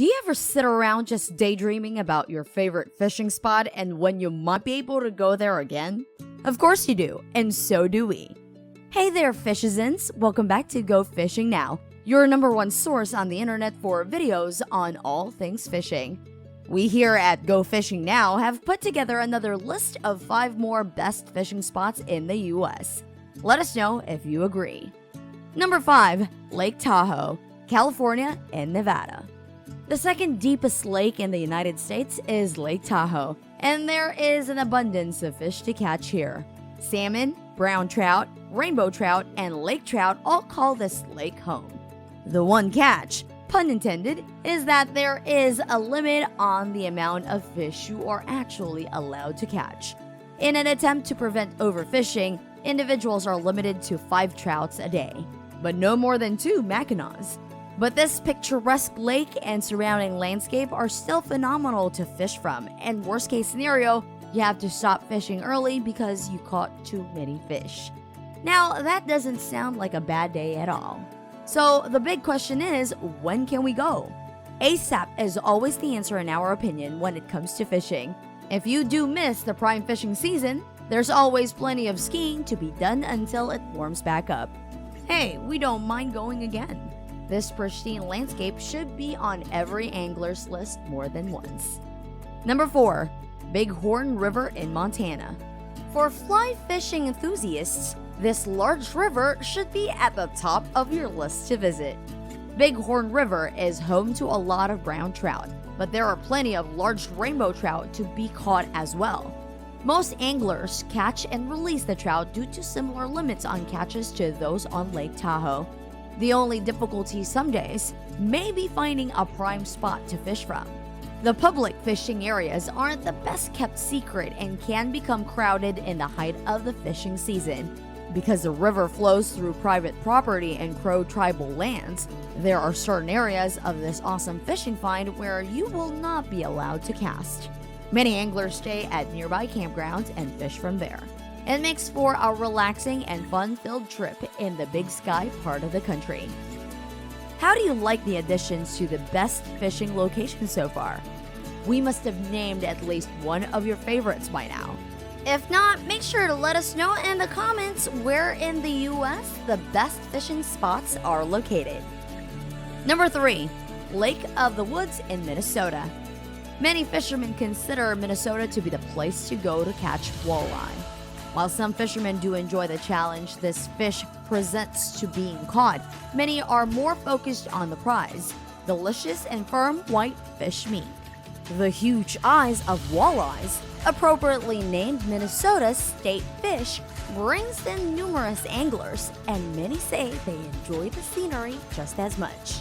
Do you ever sit around just daydreaming about your favorite fishing spot and when you might be able to go there again? Of course you do, and so do we. Hey there, Fishizens! Welcome back to Go Fishing Now, your number one source on the internet for videos on all things fishing. We here at Go Fishing Now have put together another list of 5 more best fishing spots in the US. Let us know if you agree. Number 5. Lake Tahoe, California and Nevada. The second deepest lake in the United States is Lake Tahoe, and there is an abundance of fish to catch here. Salmon, brown trout, rainbow trout, and lake trout all call this lake home. The one catch, pun intended, is that there is a limit on the amount of fish you are actually allowed to catch. In an attempt to prevent overfishing, individuals are limited to 5 trouts a day, but no more than 2 mackinaws. But this picturesque lake and surrounding landscape are still phenomenal to fish from, and worst case scenario, you have to stop fishing early because you caught too many fish. Now, that doesn't sound like a bad day at all. So the big question is, when can we go? ASAP is always the answer in our opinion when it comes to fishing. If you do miss the prime fishing season, there's always plenty of skiing to be done until it warms back up. Hey, we don't mind going again. This pristine landscape should be on every angler's list more than once. Number 4. Bighorn River in Montana. For fly fishing enthusiasts, this large river should be at the top of your list to visit. Bighorn River is home to a lot of brown trout, but there are plenty of large rainbow trout to be caught as well. Most anglers catch and release the trout due to similar limits on catches to those on Lake Tahoe. The only difficulty some days may be finding a prime spot to fish from. The public fishing areas aren't the best kept secret and can become crowded in the height of the fishing season. Because the river flows through private property and Crow tribal lands, there are certain areas of this awesome fishing find where you will not be allowed to cast. Many anglers stay at nearby campgrounds and fish from there. It makes for a relaxing and fun-filled trip in the Big Sky part of the country. How do you like the additions to the best fishing locations so far? We must have named at least one of your favorites by now. If not, make sure to let us know in the comments where in the US the best fishing spots are located. Number 3. Lake of the Woods in Minnesota. Many fishermen consider Minnesota to be the place to go to catch walleye. While some fishermen do enjoy the challenge this fish presents to being caught, many are more focused on the prize, delicious and firm white fish meat. The huge eyes of walleyes, appropriately named Minnesota's state fish, brings in numerous anglers, and many say they enjoy the scenery just as much.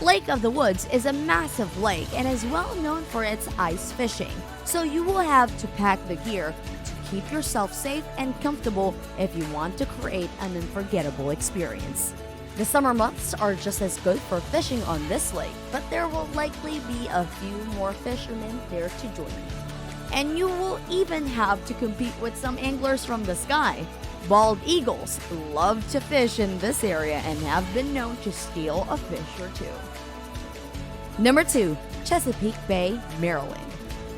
Lake of the Woods is a massive lake and is well known for its ice fishing, so you will have to pack the gear to keep yourself safe and comfortable if you want to create an unforgettable experience. The summer months are just as good for fishing on this lake, but there will likely be a few more fishermen there to join you. And you will even have to compete with some anglers from the sky. Bald eagles love to fish in this area and have been known to steal a fish or 2. Number 2. Chesapeake Bay, Maryland.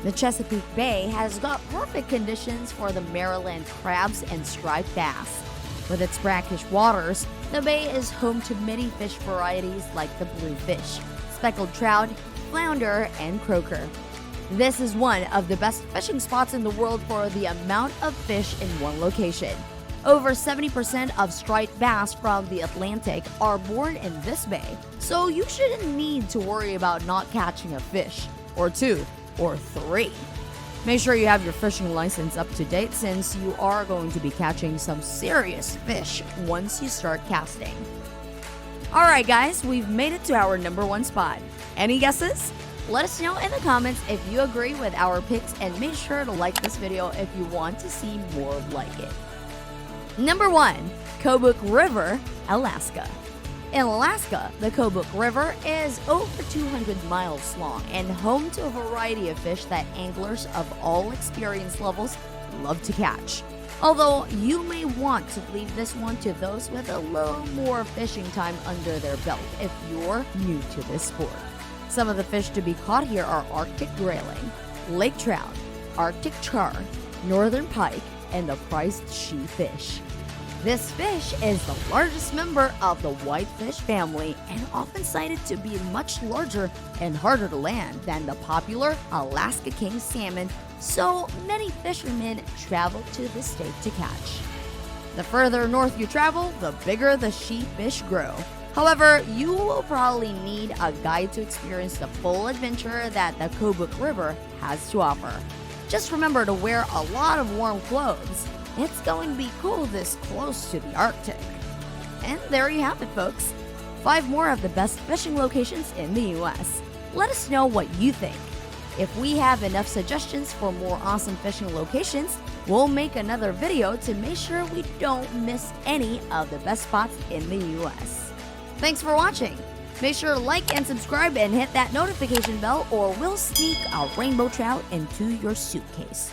The Chesapeake Bay has got perfect conditions for the Maryland crabs and striped bass. With its brackish waters, the bay is home to many fish varieties like the bluefish, speckled trout, flounder, and croaker. This is one of the best fishing spots in the world for the amount of fish in one location. Over 70% of striped bass from the Atlantic are born in this bay, so you shouldn't need to worry about not catching a fish, or 2, or 3. Make sure you have your fishing license up to date since you are going to be catching some serious fish once you start casting. Alright guys, we've made it to our number 1 spot. Any guesses? Let us know in the comments if you agree with our picks and make sure to like this video if you want to see more like it. Number 1. Kobuk River, Alaska. In Alaska, the Kobuk River is over 200 miles long and home to a variety of fish that anglers of all experience levels love to catch. Although you may want to leave this one to those with a little more fishing time under their belt if you're new to this sport. Some of the fish to be caught here are Arctic grayling, lake trout, Arctic char, northern pike, and the prized she-fish. This fish is the largest member of the whitefish family and often cited to be much larger and harder to land than the popular Alaska king salmon, so many fishermen travel to the state to catch. The further north you travel, the bigger the she-fish grow. However, you will probably need a guide to experience the full adventure that the Kobuk River has to offer. Just remember to wear a lot of warm clothes. It's going to be cool this close to the Arctic. And there you have it, folks. 5 more of the best fishing locations in the US. Let us know what you think. If we have enough suggestions for more awesome fishing locations, we'll make another video to make sure we don't miss any of the best spots in the US. Thanks for watching. Make sure to like and subscribe and hit that notification bell, or we'll sneak a rainbow trout into your suitcase.